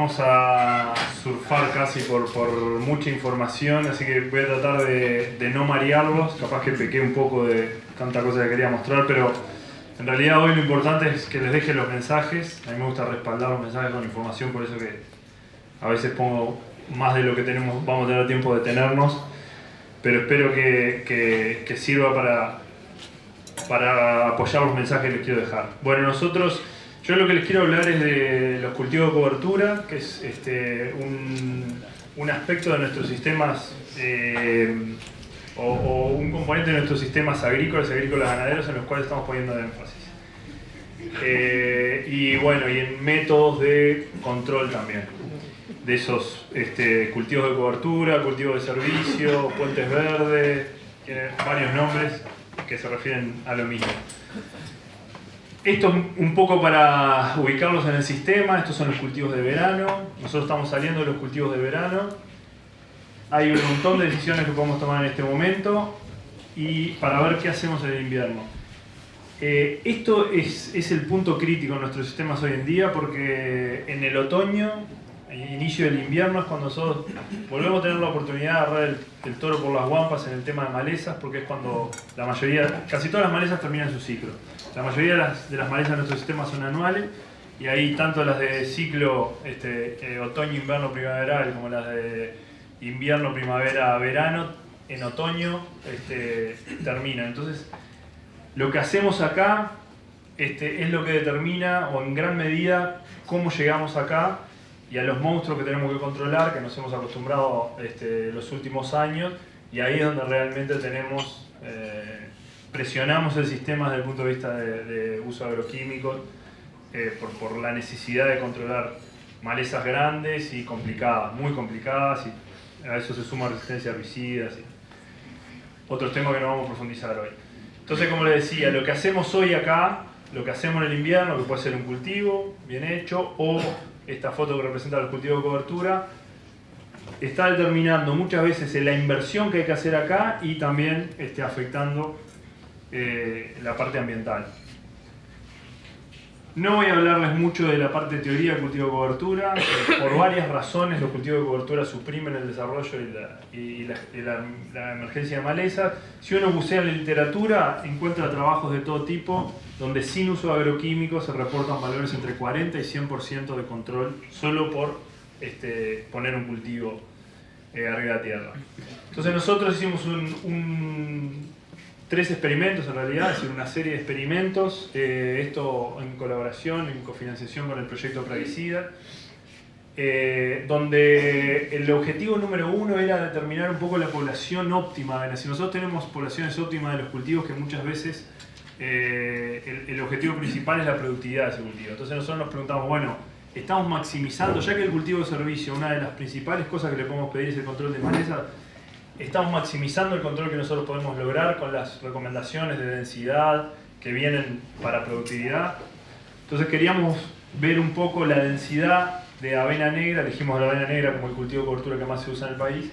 vamos a surfar casi por mucha información, así que voy a tratar de no marearlos. Capaz que pequé un poco de tanta cosa que quería mostrar, pero en realidad hoy lo importante es que les deje los mensajes. A mí me gusta respaldar los mensajes con información, por eso que a veces pongo más de lo que vamos a tener tiempo de tenernos, pero espero que sirva para apoyar los mensajes que les quiero dejar. Bueno, yo lo que les quiero hablar es de los cultivos de cobertura, que es un aspecto de nuestros sistemas o un componente de nuestros sistemas agrícolas ganaderos en los cuales estamos poniendo énfasis. Y bueno, y en métodos de control también de esos cultivos de cobertura, cultivos de servicio, puentes verdes, tienen varios nombres que se refieren a lo mismo. Esto es un poco para ubicarlos en el sistema. Estos son los cultivos de verano. Nosotros estamos saliendo de los cultivos de verano. Hay un montón de decisiones que podemos tomar en este momento y para ver qué hacemos en el invierno. Esto es el punto crítico en nuestros sistemas hoy en día, porque en el otoño, el inicio del invierno, es cuando nosotros volvemos a tener la oportunidad de agarrar el toro por las guampas en el tema de malezas, porque es cuando casi todas las malezas terminan su ciclo. La mayoría de las malezas de nuestro sistema son anuales, y ahí tanto las de ciclo otoño, invierno, primaveral, como las de invierno, primavera, verano, en otoño terminan. Entonces, lo que hacemos acá es lo que determina, o en gran medida, cómo llegamos acá y a los monstruos que tenemos que controlar, que nos hemos acostumbrado los últimos años, y ahí es donde realmente presionamos el sistema desde el punto de vista de uso de agroquímicos, por la necesidad de controlar malezas grandes y complicadas, muy complicadas, y a eso se suma resistencia a herbicidas y otros temas que no vamos a profundizar hoy. Entonces, como les decía, lo que hacemos hoy acá, lo que hacemos en el invierno, que puede ser un cultivo bien hecho, o esta foto que representa los cultivos de cobertura, está determinando muchas veces la inversión que hay que hacer acá y también afectando la parte ambiental. No voy a hablarles mucho de la parte de teoría del cultivo de cobertura. Por varias razones los cultivos de cobertura suprimen el desarrollo y la emergencia de malezas. Si uno bucea en la literatura, encuentra trabajos de todo tipo donde sin uso de agroquímicos se reportan valores entre 40 y 100% de control solo por poner un cultivo arriba de la tierra. Entonces nosotros hicimos 3 experimentos en realidad, es decir, una serie de experimentos, esto en colaboración, en cofinanciación con el proyecto Praguicida, donde el objetivo número 1 era determinar un poco la población óptima. Si nosotros tenemos poblaciones óptimas de los cultivos, que muchas veces el objetivo principal es la productividad de ese cultivo. Entonces nosotros nos preguntamos, bueno, estamos maximizando, ya que el cultivo de servicio, una de las principales cosas que le podemos pedir es el control de malezas, estamos maximizando el control que nosotros podemos lograr con las recomendaciones de densidad que vienen para productividad. Entonces queríamos ver un poco la densidad de avena negra, elegimos la avena negra como el cultivo de cobertura que más se usa en el país,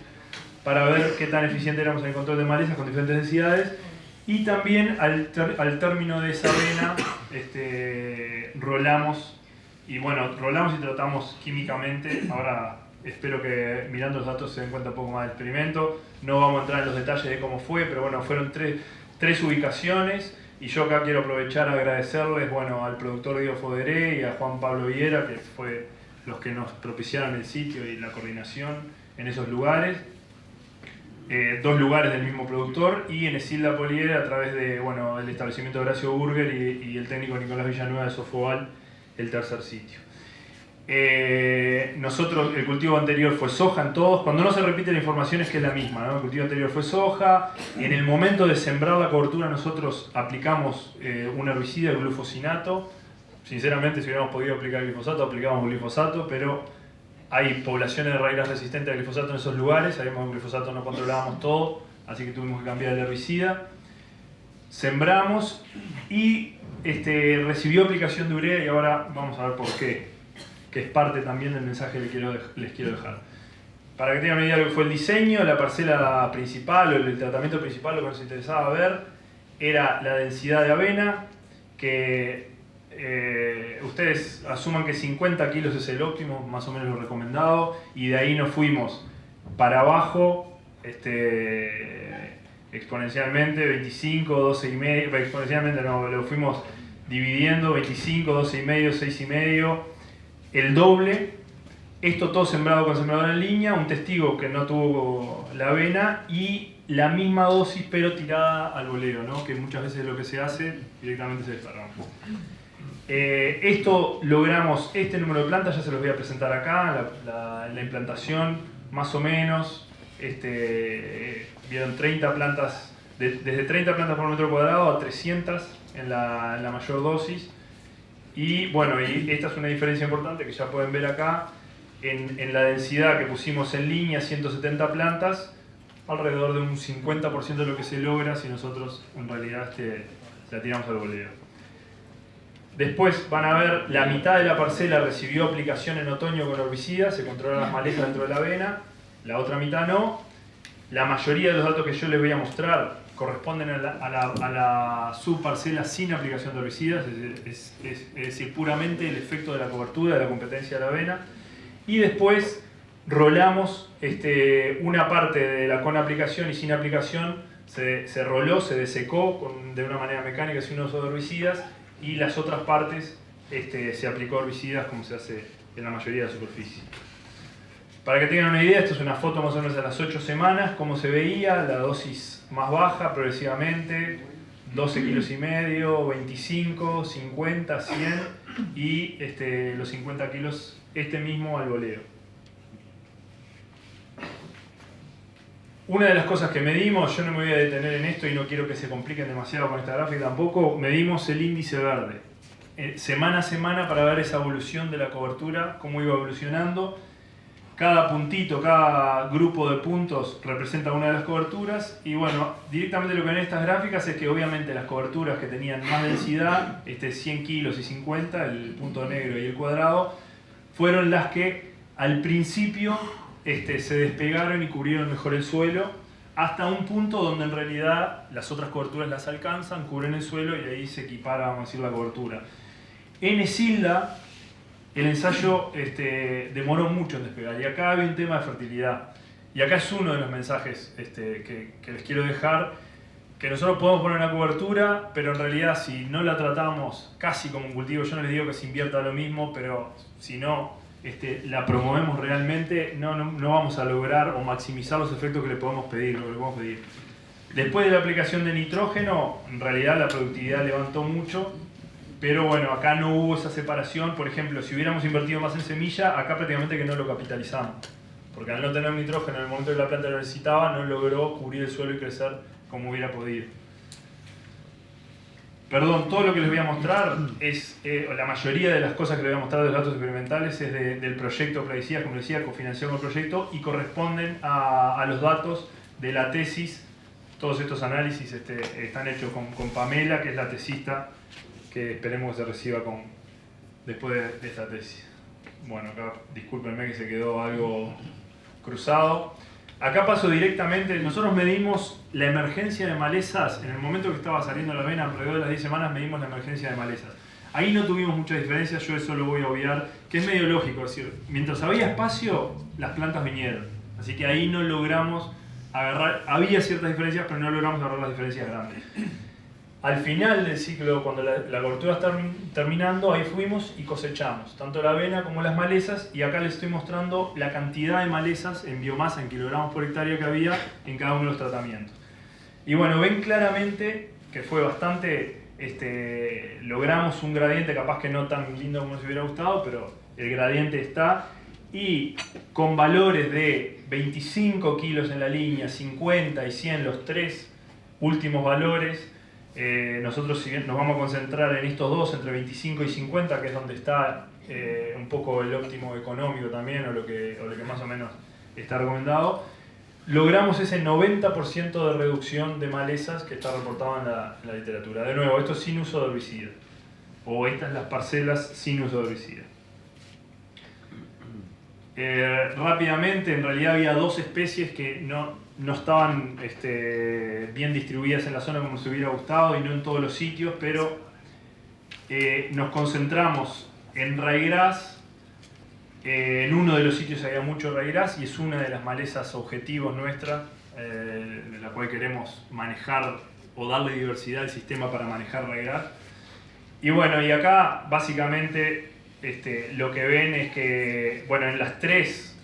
para ver qué tan eficiente éramos en el control de malezas con diferentes densidades, y también al término de esa avena rolamos y tratamos químicamente. Ahora espero que mirando los datos se den cuenta un poco más del experimento. No vamos a entrar en los detalles de cómo fue, pero bueno, fueron tres ubicaciones, y yo acá quiero aprovechar a agradecerles al productor Diego Foderé y a Juan Pablo Viera, que fue los que nos propiciaron el sitio y la coordinación en esos lugares. 2 lugares del mismo productor, y en Esilda Polier a través de el establecimiento de Horacio Burger y el técnico Nicolás Villanueva de Sofoval, el tercer sitio. Nosotros, el cultivo anterior fue soja en todos. Cuando no se repite la información es que es la misma, ¿no? El cultivo anterior fue soja. En el momento de sembrar la cobertura nosotros aplicamos un herbicida, el glufosinato. Sinceramente, si hubiéramos podido aplicar glifosato, aplicábamos glifosato, pero hay poblaciones de raíces resistentes al glifosato en esos lugares. Sabíamos que el glifosato no controlábamos todo, así que tuvimos que cambiar el herbicida. Sembramos y recibió aplicación de urea, y ahora vamos a ver por qué, que es parte también del mensaje que les quiero dejar. Para que tengan una idea de lo que fue el diseño, la parcela principal o el tratamiento principal, lo que nos interesaba ver era la densidad de avena, que ustedes asuman que 50 kilos es el óptimo, más o menos lo recomendado, y de ahí nos fuimos para abajo exponencialmente, 25, 12 y medio, exponencialmente no, lo fuimos dividiendo, 25, 12 y medio, 6 y medio, el doble. Esto todo sembrado con sembrador en línea, un testigo que no tuvo la avena y la misma dosis pero tirada al boleo, ¿no? Que muchas veces lo que se hace directamente se desparrama. Esto logramos, este número de plantas ya se los voy a presentar acá, la implantación más o menos, vieron 30 plantas, desde 30 plantas por metro cuadrado a 300 en la mayor dosis. Y bueno, y esta es una diferencia importante que ya pueden ver acá, en la densidad que pusimos en línea, 170 plantas, alrededor de un 50% de lo que se logra si nosotros en realidad la tiramos al boleo. Después van a ver, la mitad de la parcela recibió aplicación en otoño con herbicidas, se controlan las malezas dentro de la avena, la otra mitad no. La mayoría de los datos que yo les voy a mostrar corresponden a la subparcela sin aplicación de herbicidas, es decir, puramente el efecto de la cobertura, de la competencia de la avena. Y después rolamos una parte de la con aplicación y sin aplicación, se roló, se desecó de una manera mecánica sin uso de herbicidas, y las otras partes se aplicó herbicidas como se hace en la mayoría de la superficie. Para que tengan una idea, esto es una foto más o menos de las 8 semanas, cómo se veía, la dosis más baja progresivamente, 12 kilos y medio, 25, 50, 100 y los 50 kilos mismo al boleo. Una de las cosas que medimos, yo no me voy a detener en esto y no quiero que se compliquen demasiado con esta gráfica tampoco, medimos el índice verde semana a semana para ver esa evolución de la cobertura, cómo iba evolucionando. Cada puntito, cada grupo de puntos representa una de las coberturas y bueno, directamente lo que ven en estas gráficas es que obviamente las coberturas que tenían más densidad, 100 kilos y 50, el punto negro y el cuadrado, fueron las que al principio se despegaron y cubrieron mejor el suelo, hasta un punto donde en realidad las otras coberturas las alcanzan, cubren el suelo y ahí se equipara, vamos a decir, la cobertura. En Esilda, el ensayo demoró mucho en despegar y acá había un tema de fertilidad. Y acá es uno de los mensajes que les quiero dejar, que nosotros podemos poner una cobertura, pero en realidad si no la tratamos casi como un cultivo, yo no les digo que se invierta lo mismo, pero si no la promovemos realmente, no vamos a lograr o maximizar los efectos que le podemos pedir, lo que le podemos pedir. Después de la aplicación de nitrógeno, en realidad la productividad levantó mucho, pero bueno, acá no hubo esa separación. Por ejemplo, si hubiéramos invertido más en semilla, acá prácticamente que no lo capitalizamos. Porque al no tener nitrógeno en el momento que la planta lo necesitaba, no logró cubrir el suelo y crecer como hubiera podido. Perdón, todo lo que les voy a mostrar es, la mayoría de las cosas que les voy a mostrar de los datos experimentales es del proyecto Plaguicidas, como les decía, cofinanciado con el proyecto, y corresponden a los datos de la tesis. Todos estos análisis están hechos con Pamela, que es la tesista, que esperemos que se reciba después de esta tesis. Bueno, acá discúlpenme que se quedó algo cruzado. Acá paso directamente, nosotros medimos la emergencia de malezas, en el momento que estaba saliendo la avena, alrededor de las 10 semanas medimos la emergencia de malezas. Ahí no tuvimos mucha diferencia, yo eso lo voy a obviar, que es medio lógico, es decir, mientras había espacio, las plantas vinieron. Así que ahí no logramos agarrar, había ciertas diferencias, pero no logramos agarrar las diferencias grandes. Al final del ciclo, cuando la cobertura está terminando, ahí fuimos y cosechamos tanto la avena como las malezas, y acá les estoy mostrando la cantidad de malezas en biomasa, en kilogramos por hectárea que había en cada uno de los tratamientos. Y bueno, ven claramente que fue bastante, logramos un gradiente capaz que no tan lindo como nos hubiera gustado, pero el gradiente está, y con valores de 25 kilos en la línea, 50 y 100, los tres últimos valores. Nosotros si bien nos vamos a concentrar en estos dos, entre 25 y 50, que es donde está un poco el óptimo económico también, o lo que más o menos está recomendado, logramos ese 90% de reducción de malezas que está reportado en la literatura. De nuevo, esto es sin uso de herbicida, o estas las parcelas sin uso de herbicida. Rápidamente, en realidad había dos especies que no estaban bien distribuidas en la zona como se hubiera gustado y no en todos los sitios, pero nos concentramos en ryegrass. En uno de los sitios había mucho ryegrass y es una de las malezas objetivos nuestra, de la cual queremos manejar o darle diversidad al sistema para manejar ryegrass. Y bueno, y acá básicamente lo que ven es que, bueno, en las tres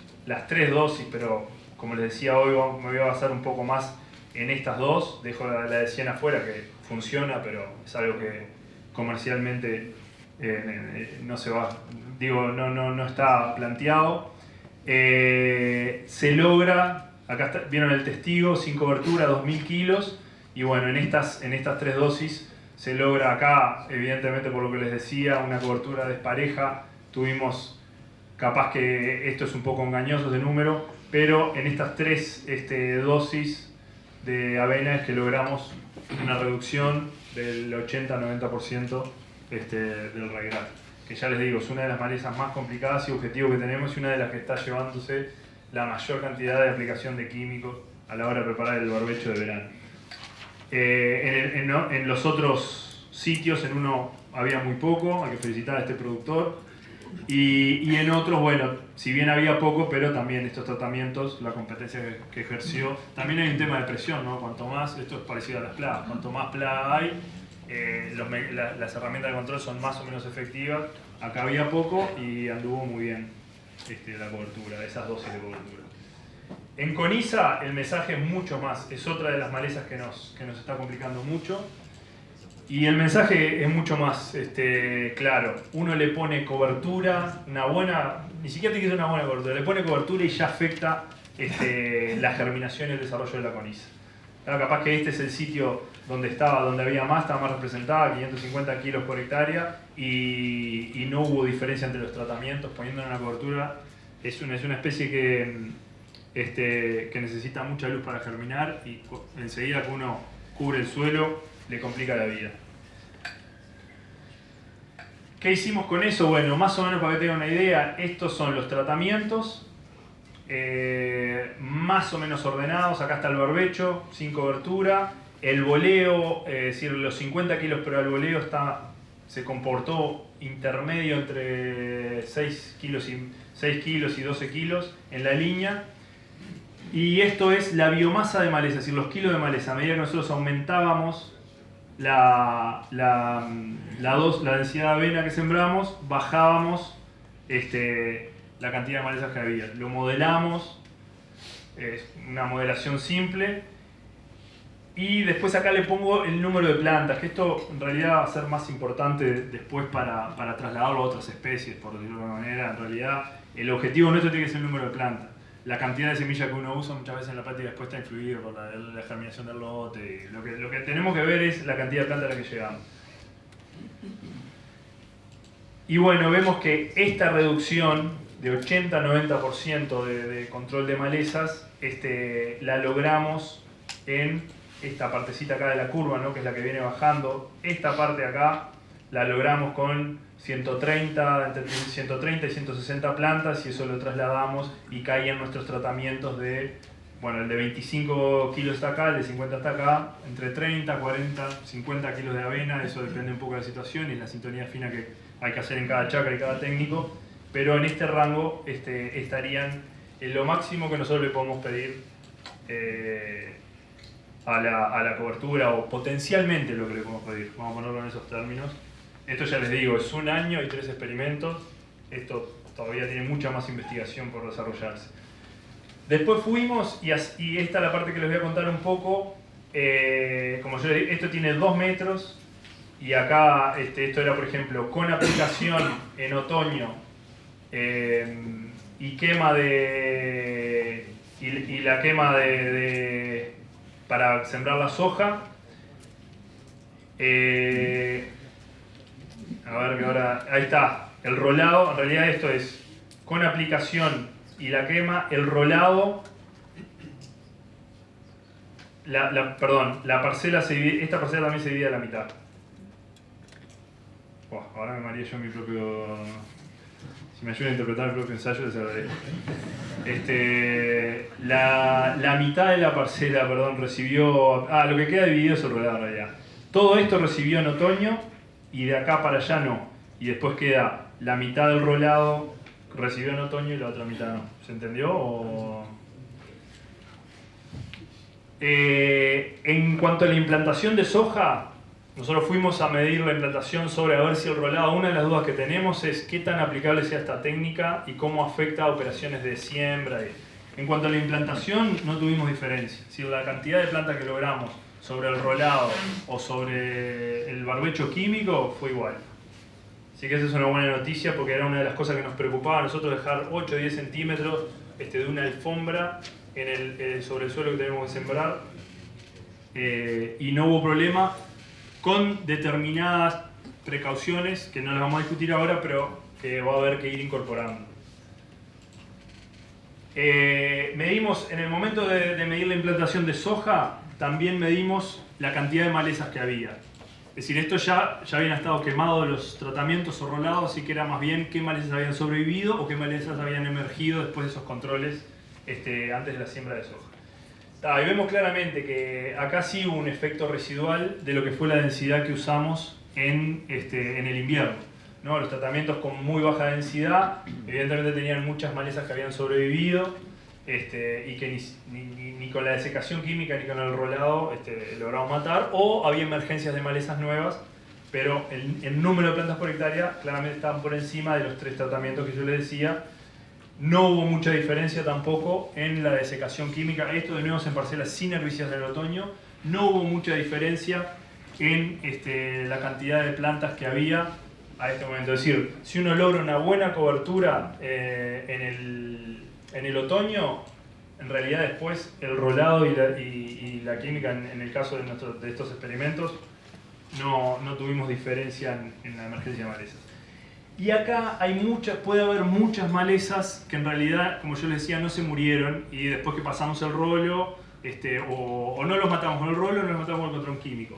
dosis, pero como les decía hoy me voy a basar un poco más en estas dos. Dejo la de 100 afuera, que funciona, pero es algo que comercialmente no se va, digo, no está planteado. Se logra, acá vieron el testigo, sin cobertura, 2000 kilos, y bueno, en estas tres dosis se logra acá, evidentemente por lo que les decía, una cobertura despareja. Tuvimos, capaz que esto es un poco engañoso de número, pero en estas tres dosis de avena es que logramos una reducción del 80-90% del ryegrass, que ya les digo, es una de las malezas más complicadas y objetivos que tenemos y una de las que está llevándose la mayor cantidad de aplicación de químicos a la hora de preparar el barbecho de verano. En los otros sitios, en uno había muy poco, hay que felicitar a este productor, y en otros, bueno, si bien había poco, pero también estos tratamientos, la competencia que ejerció, también hay un tema de presión, ¿no? Cuanto más, esto es parecido a las plagas, cuanto más plaga hay, las herramientas de control son más o menos efectivas. Acá había poco y anduvo muy bien la cobertura, esas dosis de cobertura. En coniza el mensaje es mucho más, es otra de las malezas que nos está complicando mucho. Y el mensaje es mucho más claro. Uno le pone cobertura, una buena, ni siquiera tiene que ser una buena cobertura, le pone cobertura y ya afecta la germinación y el desarrollo de la coniza. Claro, capaz que este es el sitio donde había más, estaba más representada, 550 kilos por hectárea, y no hubo diferencia entre los tratamientos. Poniendo en una cobertura, es una especie que necesita mucha luz para germinar, y enseguida que uno cubre el suelo, le complica la vida. ¿Qué hicimos con eso? Bueno, más o menos para que tengan una idea, estos son los tratamientos, más o menos ordenados. Acá está el barbecho, sin cobertura. El boleo, es decir, los 50 kilos, pero el boleo se comportó intermedio entre 6 kilos y 12 kilos en la línea. Y esto es la biomasa de maleza, es decir, los kilos de maleza. A medida que nosotros aumentábamos la densidad de avena que sembramos, bajábamos la cantidad de malezas que había. Lo modelamos, es una modelación simple, y después acá le pongo el número de plantas, que esto en realidad va a ser más importante después para trasladarlo a otras especies, por decirlo de alguna manera. En realidad el objetivo nuestro tiene que ser el número de plantas. La cantidad de semillas que uno usa muchas veces en la práctica después está influido por la germinación del lote. Lo que tenemos que ver es la cantidad de plantas a la que llegamos. Y bueno, vemos que esta reducción de 80-90% de control de malezas la logramos en esta partecita acá de la curva, ¿no? Que es la que viene bajando. Esta parte de acá la logramos con entre 130 y 160 plantas, y eso lo trasladamos y caía en nuestros tratamientos el de 25 kilos está acá, el de 50 está acá, entre 30, 40, 50 kilos de avena. Eso depende un poco de la situación y la sintonía fina que hay que hacer en cada chacra y cada técnico, pero en este rango estarían en lo máximo que nosotros le podemos pedir a la cobertura, o potencialmente lo que le podemos pedir, vamos a ponerlo en esos términos. Esto ya les digo, es 1 año y 3 experimentos, esto todavía tiene mucha más investigación por desarrollarse. Después fuimos, y esta es la parte que les voy a contar un poco. Como yo les dije, esto tiene 2 metros, y acá esto era, por ejemplo, con aplicación en otoño, y quema y la quema para sembrar la soja. A ver que ahora, ahí está, el rolado. En realidad esto es con aplicación y la quema, el rolado. La parcela esta parcela también se divide a la mitad. Ahora me mareé yo mi propio... Si me ayudan a interpretar el propio ensayo, les agradezco. La mitad de la parcela, perdón, recibió... lo que queda dividido es el rolado en realidad. Todo esto recibió en otoño y de acá para allá no. Y después queda la mitad del rolado recibió en otoño y la otra mitad no. ¿Se entendió? En cuanto a la implantación de soja, nosotros fuimos a medir la implantación sobre a ver si el rolado, una de las dudas que tenemos es qué tan aplicable sea esta técnica y cómo afecta a operaciones de siembra. En cuanto a la implantación, no tuvimos diferencia. Si la cantidad de plantas que logramos sobre el rolado o sobre el barbecho químico fue igual. Así que esa es una buena noticia porque era una de las cosas que nos preocupaba a nosotros, dejar 8 o 10 centímetros de una alfombra sobre el suelo que tenemos que sembrar. Y no hubo problema con determinadas precauciones que no las vamos a discutir ahora, pero que va a haber que ir incorporando. Medimos, en el momento de medir la implantación de soja, también medimos la cantidad de malezas que había. Es decir, esto ya habían estado quemados los tratamientos o rolados, así que era más bien qué malezas habían sobrevivido o qué malezas habían emergido después de esos controles antes de la siembra de soja. Y vemos claramente que acá sí hubo un efecto residual de lo que fue la densidad que usamos en el invierno, ¿no? Los tratamientos con muy baja densidad evidentemente tenían muchas malezas que habían sobrevivido y que ni con la desecación química ni con el rolado logramos matar, o había emergencias de malezas nuevas, pero el número de plantas por hectárea claramente estaban por encima de los 3 tratamientos que yo les decía. No hubo mucha diferencia tampoco en la desecación química, esto de nuevo en parcelas sin herbicidas del otoño. No hubo mucha diferencia en la cantidad de plantas que había a este momento. Es decir, si uno logra una buena cobertura en el otoño, en realidad después el rolado y la química, en el caso de estos experimentos, no tuvimos diferencia en la emergencia de malezas. Y acá puede haber muchas malezas que en realidad, como yo les decía, no se murieron y después que pasamos el rollo, o no los matamos con el rollo o no los matamos con el control químico.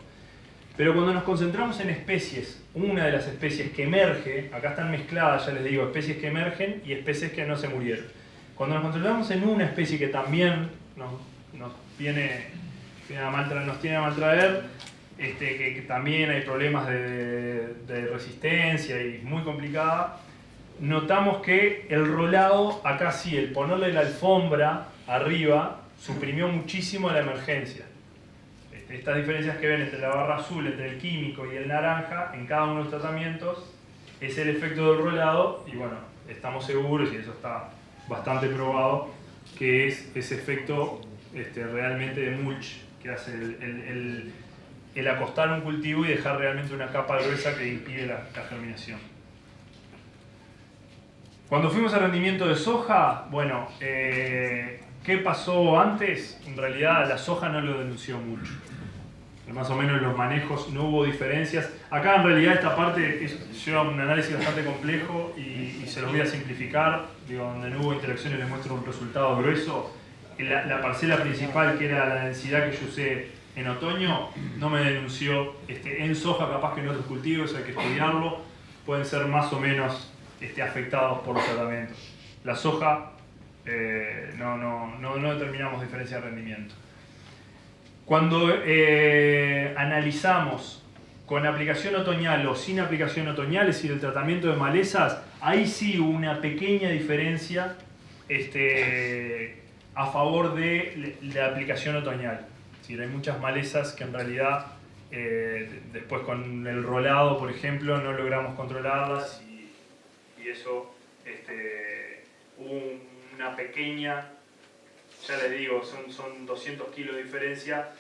Pero cuando nos concentramos en especies, una de las especies que emerge, acá están mezcladas, ya les digo, especies que emergen y especies que no se murieron. Cuando nos concentramos en una especie que también nos tiene a maltraer, que también hay problemas de resistencia y es muy complicada, notamos que el rolado, acá sí, el ponerle la alfombra arriba, suprimió muchísimo la emergencia. Estas diferencias que ven entre la barra azul, entre el químico y el naranja, en cada uno de los tratamientos, es el efecto del rolado, y bueno, estamos seguros, y eso está bastante probado, que es ese efecto realmente de mulch, que hace el acostar un cultivo y dejar realmente una capa gruesa que impide la germinación. Cuando fuimos al rendimiento de soja, bueno, ¿qué pasó antes? En realidad la soja no lo denunció mucho. Más o menos los manejos no hubo diferencias. Acá en realidad esta parte lleva un análisis bastante complejo y se los voy a simplificar. Donde no hubo interacciones les muestro un resultado grueso. La parcela principal, que era la densidad que yo usé en otoño, no me denunció. En soja capaz que en otros cultivos hay que estudiarlo. Pueden ser más o menos afectados por los tratamientos. La soja no determinamos diferencia de rendimiento. Cuando analizamos con aplicación otoñal o sin aplicación otoñal, es decir, el tratamiento de malezas, ahí sí hubo una pequeña diferencia a favor de la aplicación otoñal. Es decir, hay muchas malezas que en realidad después con el rolado, por ejemplo, no logramos controlarlas y eso hubo una pequeña, ya les digo, son 200 kilos de diferencia,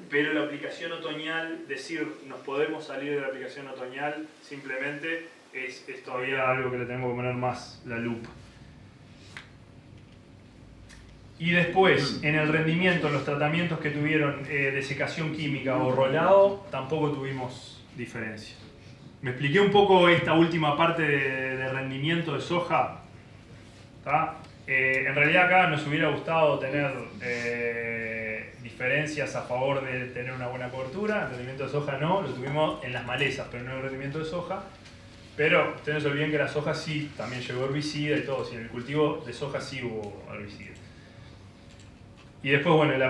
pero la aplicación otoñal, decir nos podemos salir de la aplicación otoñal simplemente es todavía algo que le tenemos que poner más la lupa. Y después, en el rendimiento, en los tratamientos que tuvieron desecación química o rolado, tampoco tuvimos diferencia. Me expliqué un poco esta última parte de rendimiento de soja, ¿tá? En realidad acá nos hubiera gustado tener diferencias a favor de tener una buena cobertura. El rendimiento de soja no, lo tuvimos en las malezas, pero no en el rendimiento de soja. Pero ustedes no se olviden que la soja sí también llegó herbicida y todo, sí, en el cultivo de soja sí hubo herbicida. Y después, bueno, el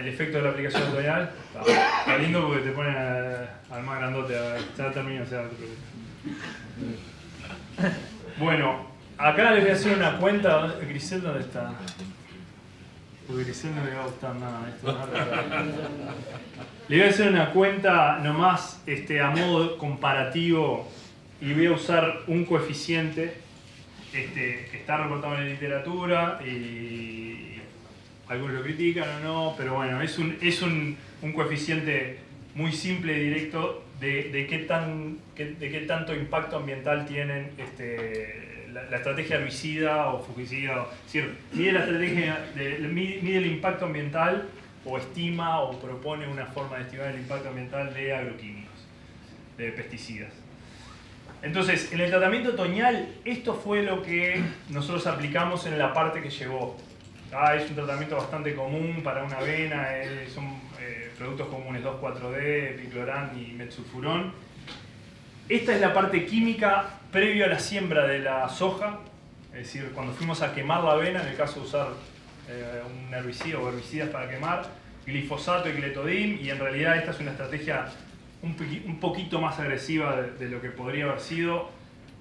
efecto de la aplicación otoñal está lindo porque te ponen al más grandote. Ya termino, Bueno, acá les voy a hacer una cuenta. ¿Grisel dónde está? Porque Grisel no le va a gustar nada esto. Le voy a hacer una cuenta nomás a modo comparativo y voy a usar un coeficiente que está reportado en la literatura y algunos lo critican o no, pero bueno, es un coeficiente muy simple y directo de qué tanto impacto ambiental tienen la estrategia herbicida o fungicida. Es decir, mide el impacto ambiental o estima o propone una forma de estimar el impacto ambiental de agroquímicos, de pesticidas. Entonces, en el tratamiento otoñal, esto fue lo que nosotros aplicamos en la parte que llegó. Es un tratamiento bastante común para una avena, son productos comunes 2,4-D, picloram y metsulfurón. Esta es la parte química previo a la siembra de la soja, es decir, cuando fuimos a quemar la avena, en el caso de usar un herbicida o herbicidas para quemar, glifosato y cletodim, y en realidad esta es una estrategia un poquito más agresiva de lo que podría haber sido.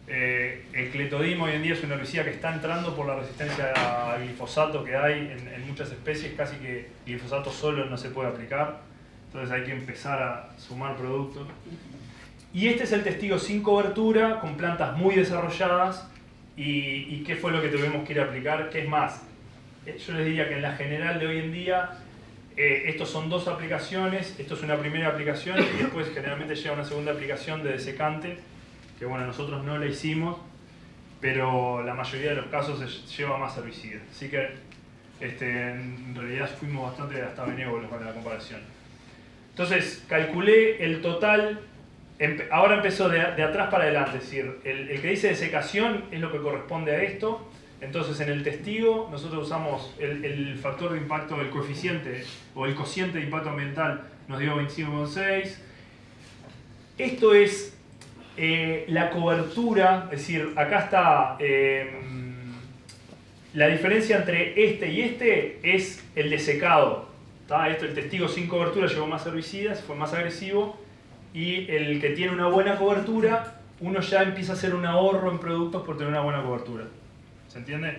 El cletodim hoy en día es un herbicida que está entrando por la resistencia a glifosato que hay en muchas especies, casi que glifosato solo no se puede aplicar, entonces hay que empezar a sumar productos. Y este es el testigo sin cobertura, con plantas muy desarrolladas, y ¿qué fue lo que tuvimos que ir a aplicar? ¿Qué es más? Yo les diría que en la general de hoy en día, estos son dos aplicaciones, esto es una primera aplicación y después generalmente llega una segunda aplicación de desecante, que bueno, nosotros no la hicimos, pero la mayoría de los casos se lleva más herbicida. Así que en realidad fuimos bastante hasta benévolos con la comparación. Entonces, calculé el total, ahora empezó de atrás para adelante, es decir, el que dice desecación es lo que corresponde a esto. Entonces, en el testigo nosotros usamos el factor de impacto, el coeficiente o el cociente de impacto ambiental nos dio 25,6. Esto es la cobertura, es decir, acá está la diferencia entre este y este es el desecado. El testigo sin cobertura llevó más herbicidas, fue más agresivo, y el que tiene una buena cobertura, uno ya empieza a hacer un ahorro en productos por tener una buena cobertura. ¿Se entiende?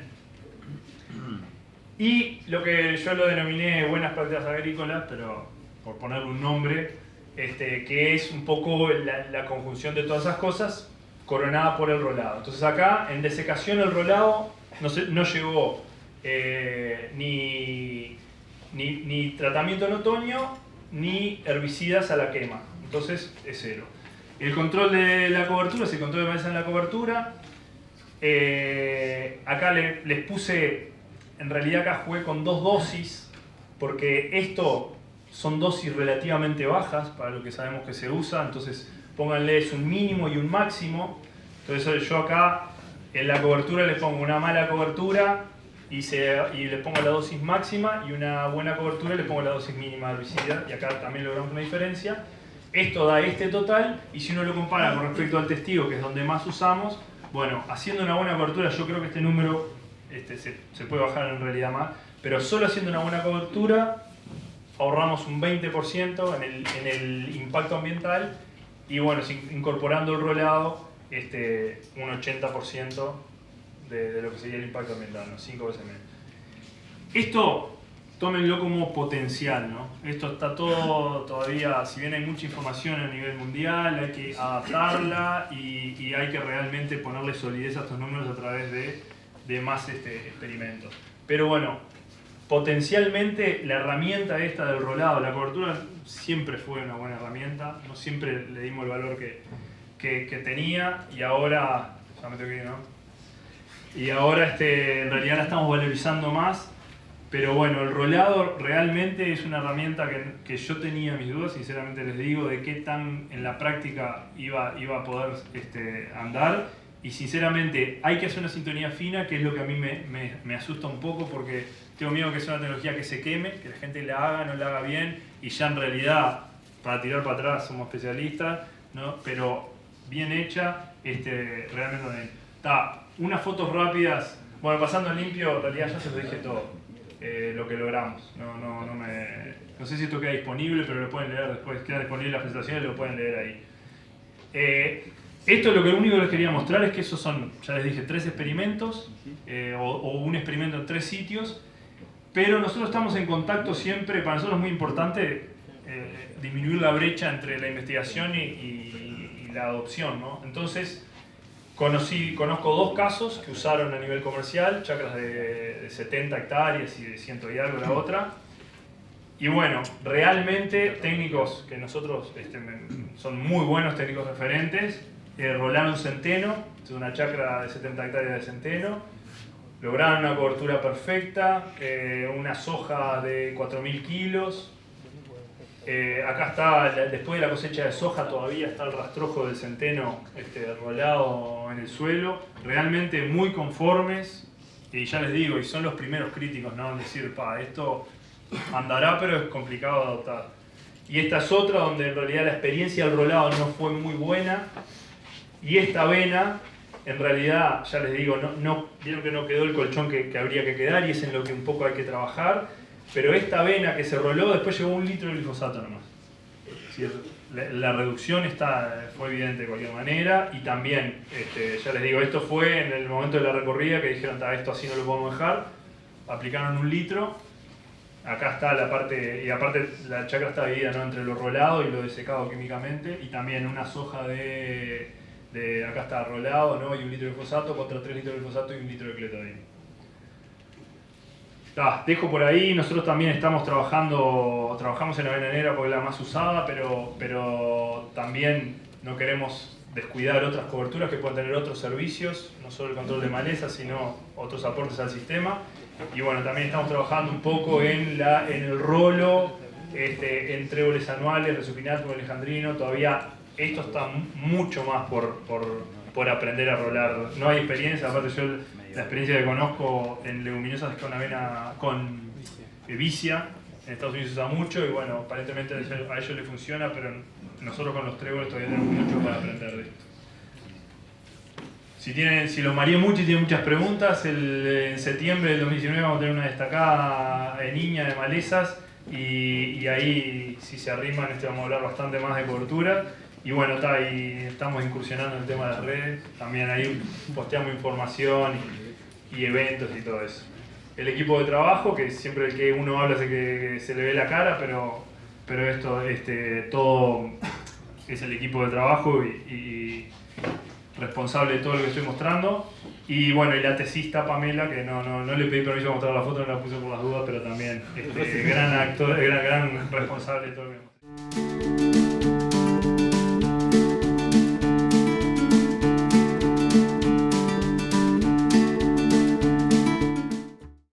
Y lo que yo lo denominé buenas prácticas agrícolas, pero por ponerle un nombre, que es un poco la conjunción de todas esas cosas coronada por el rolado. Entonces acá, en desecación, el rolado no llegó ni tratamiento en otoño, ni herbicidas a la quema. Entonces es cero. El control de la cobertura es el control de maleza en la cobertura. Acá les puse, en realidad acá jugué con dos dosis, porque esto son dosis relativamente bajas para lo que sabemos que se usa, entonces pónganle es un mínimo y un máximo. Entonces yo acá en la cobertura les pongo una mala cobertura y les pongo la dosis máxima, y una buena cobertura les pongo la dosis mínima de herbicida, y acá también logramos una diferencia. Esto da este total, y si uno lo compara con respecto al testigo, que es donde más usamos, bueno, haciendo una buena cobertura, yo creo que este número se puede bajar en realidad más, pero solo haciendo una buena cobertura ahorramos un 20% en el impacto ambiental, y bueno, incorporando el rolado, un 80% de lo que sería el impacto ambiental, ¿no? 5 veces menos. Esto, tómenlo como potencial, ¿no? Esto está todo todavía, si bien hay mucha información a nivel mundial, hay que adaptarla y hay que realmente ponerle solidez a estos números a través de más experimentos. Pero bueno, potencialmente la herramienta esta del rolado, la cobertura, siempre fue una buena herramienta, no siempre le dimos el valor que tenía, y ahora, ya me tengo que ir, ¿no? Y ahora en realidad la estamos valorizando más. Pero bueno, el rolado realmente es una herramienta que yo tenía mis dudas, sinceramente les digo, de qué tan en la práctica iba a poder andar. Y sinceramente hay que hacer una sintonía fina, que es lo que a mí me asusta un poco, porque tengo miedo que sea una tecnología que se queme, que la gente la haga, no la haga bien, y ya en realidad, para tirar para atrás, somos especialistas, ¿no? Pero bien hecha, realmente está. Unas fotos rápidas, bueno, pasando en limpio, en realidad ya se lo dije todo. lo que logramos. No sé si esto queda disponible, pero lo pueden leer después. Queda disponible la presentación y lo pueden leer ahí. Esto lo único que les quería mostrar es que esos son, ya les dije, 3 experimentos o un experimento en 3 sitios, pero nosotros estamos en contacto siempre. Para nosotros es muy importante disminuir la brecha entre la investigación y la adopción, ¿no? Entonces, conozco 2 casos que usaron a nivel comercial, chacras de 70 hectáreas y de 100 y algo la otra. Y bueno, realmente técnicos que nosotros son muy buenos técnicos referentes, rolaron centeno, es una chacra de 70 hectáreas de centeno, lograron una cobertura perfecta, una soja de 4.000 kilos. Acá está, después de la cosecha de soja todavía está el rastrojo del centeno rolado en el suelo, realmente muy conformes. Y ya les digo, y son los primeros críticos, ¿no? En decir, esto andará, pero es complicado de adoptar. Y esta es otra donde en realidad la experiencia del rolado no fue muy buena. Y esta avena, en realidad, ya les digo, vieron que no quedó el colchón que habría que quedar y es en lo que un poco hay que trabajar. Pero esta avena que se roló, después llegó 1 litro de glifosato nomás. Es decir, la reducción fue evidente de cualquier manera. Y también, ya les digo, esto fue en el momento de la recorrida que dijeron, esto así no lo podemos dejar. Aplicaron 1 litro. Acá está la parte, y aparte la chacra está dividida, ¿no?, entre lo rolado y lo desecado químicamente. Y también una soja acá está rolado, ¿no?, y 1 litro de glifosato contra 3 litros de glifosato y 1 litro de cletodina. Dejo por ahí. Nosotros también trabajamos en avena negra porque es la más usada, pero también no queremos descuidar otras coberturas que pueden tener otros servicios, no solo el control de malezas, sino otros aportes al sistema. Y bueno, también estamos trabajando un poco en el rolo, en tréboles anuales, resupinato, alejandrino. Todavía esto está mucho más por aprender a rolar. No hay experiencia, aparte yo la experiencia que conozco en leguminosas es con avena, con vicia. En Estados Unidos se usa mucho y bueno, aparentemente a ellos les funciona, pero nosotros con los tréboles todavía tenemos mucho para aprender de esto. Si los mareé mucho y tienen muchas preguntas, en septiembre del 2019 vamos a tener una destacada niña de malezas y ahí, si se arriman, vamos a hablar bastante más de cobertura. Y bueno, y estamos incursionando en el tema de las redes, también ahí posteamos información y eventos y todo eso. El equipo de trabajo, que siempre el que uno habla hace que se le ve la cara, pero esto, todo es el equipo de trabajo y responsable de todo lo que estoy mostrando. Y bueno, y la tesista Pamela, que no le pedí permiso de mostrar la foto, no la puse por las dudas, pero también gran actor, gran responsable de todo lo que